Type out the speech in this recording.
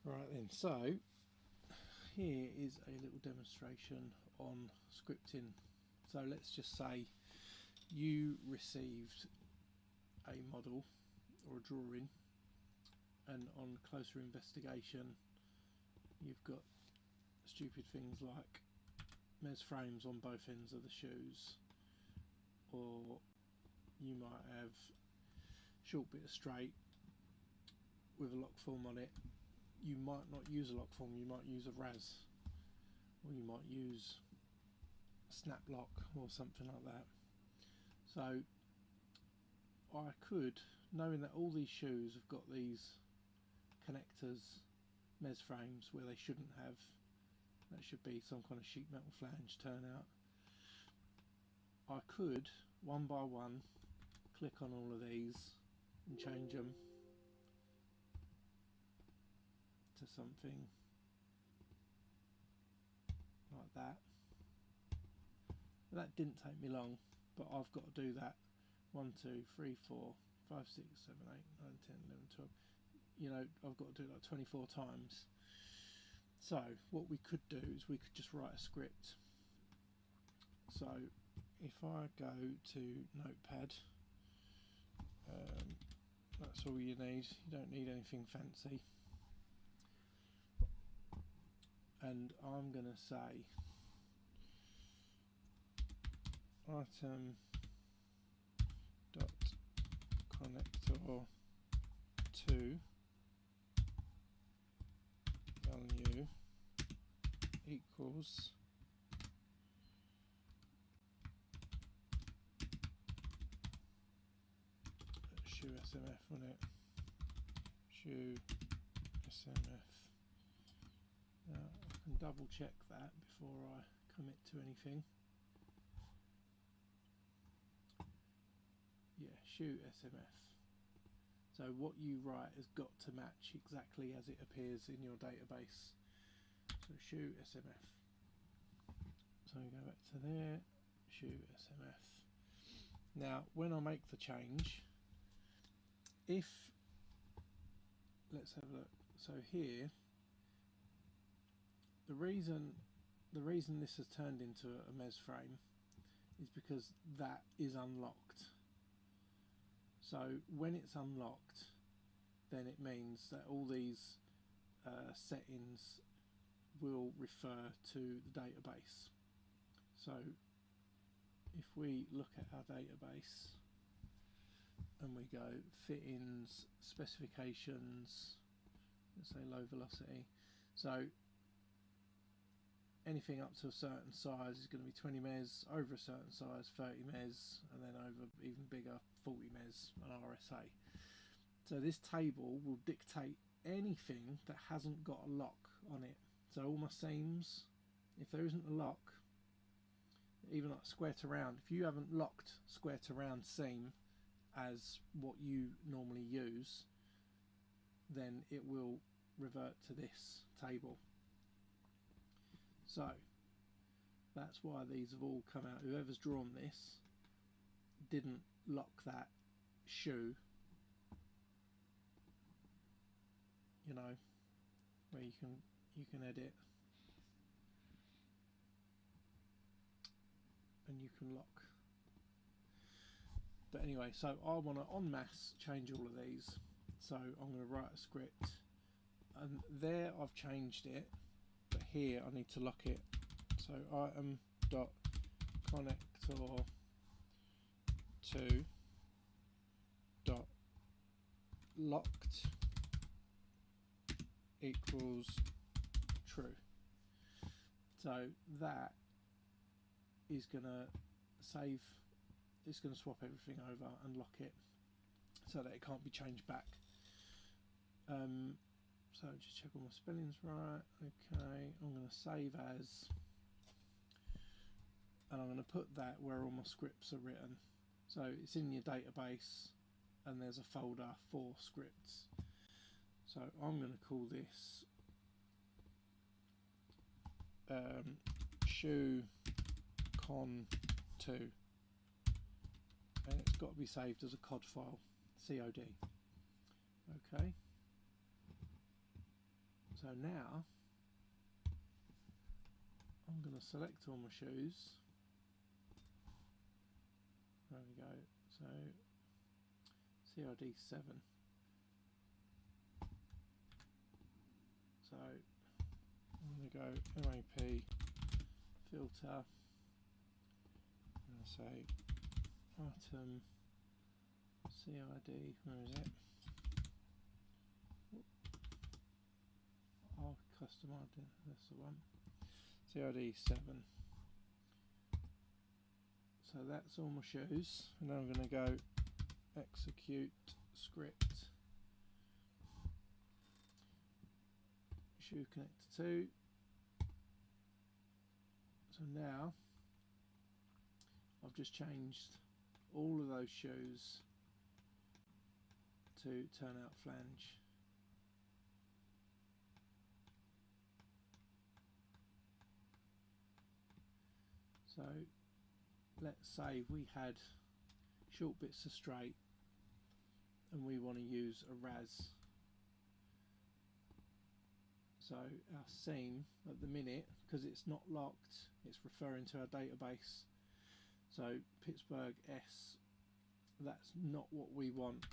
Right then, so here is a little demonstration on scripting. So let's just say you received a model or a drawing, and on closer investigation you've got stupid things like mes frames on both ends of the shoes, or you might have short bit of straight with a lock form on it. You might not use a lock form, you might use a raz, or you might use a snap lock or something like that. So I could, knowing that all these shoes have got these connectors, mes frames, where they shouldn't have, that should be some kind of sheet metal flange turnout, I could one by one click on all of these and change them to something like that. That didn't take me long, but I've got to do that 1, 2, 3, 4, 5, 6, 7, 8, 9, 10, 11, 12. You know, I've got to do it like 24 times. So what we could do is we could just write a script. So if I go to Notepad, that's all you need. You don't need anything fancy. And I'm going to say item dot connector to value equals shoe SMF on it. Shoe SMF. Now I can double check that before I commit to anything. Yeah, shoe SMF. So what you write has got to match exactly as it appears in your database. So shoe SMF. So we go back to there, shoe SMF. Now when I make the change, if, let's have a look. So here, the reason this has turned into a mes frame is because that is unlocked. So when it's unlocked, then it means that all these settings will refer to the database. So if we look at our database and we go fittings, specifications, let's say low velocity, so anything up to a certain size is going to be 20 mes, over a certain size 30 mes, and then over even bigger 40 mes and RSA. So this table will dictate anything that hasn't got a lock on it. So all my seams, if there isn't a lock, even like square to round, if you haven't locked square to round seam as what you normally use, then it will revert to this table. So that's why these have all come out. Whoever's drawn this didn't lock that shoe, you know, where you can edit and you can lock. But anyway, so I want to en masse change all of these. So I'm going to write a script, and there I've changed it. But here I need to lock it. So item dot connector to dot locked equals true. So that is going to save, it's going to swap everything over and lock it so that it can't be changed back. So just check all my spellings right. Okay, I'm going to save as, and I'm going to put that where all my scripts are written. So it's in your database and there's a folder for scripts. So I'm going to call this shoe con 2, and it's got to be saved as a COD file, COD. Okay. So So now I'm going to select all my shoes. There we go. So CRD7. So I'm going to go MAP filter. I'm going to say item CID. Where is it? Oh, custom ID. That's the one. CID7. So that's all my shoes, and then I'm going to go execute script shoe connector 2. So now I've just changed all of those shoes to turn out flange. So let's say we had short bits of straight and we want to use a ras. So our seam at the minute, because it's not locked, it's referring to our database. So Pittsburgh S, that's not what we want.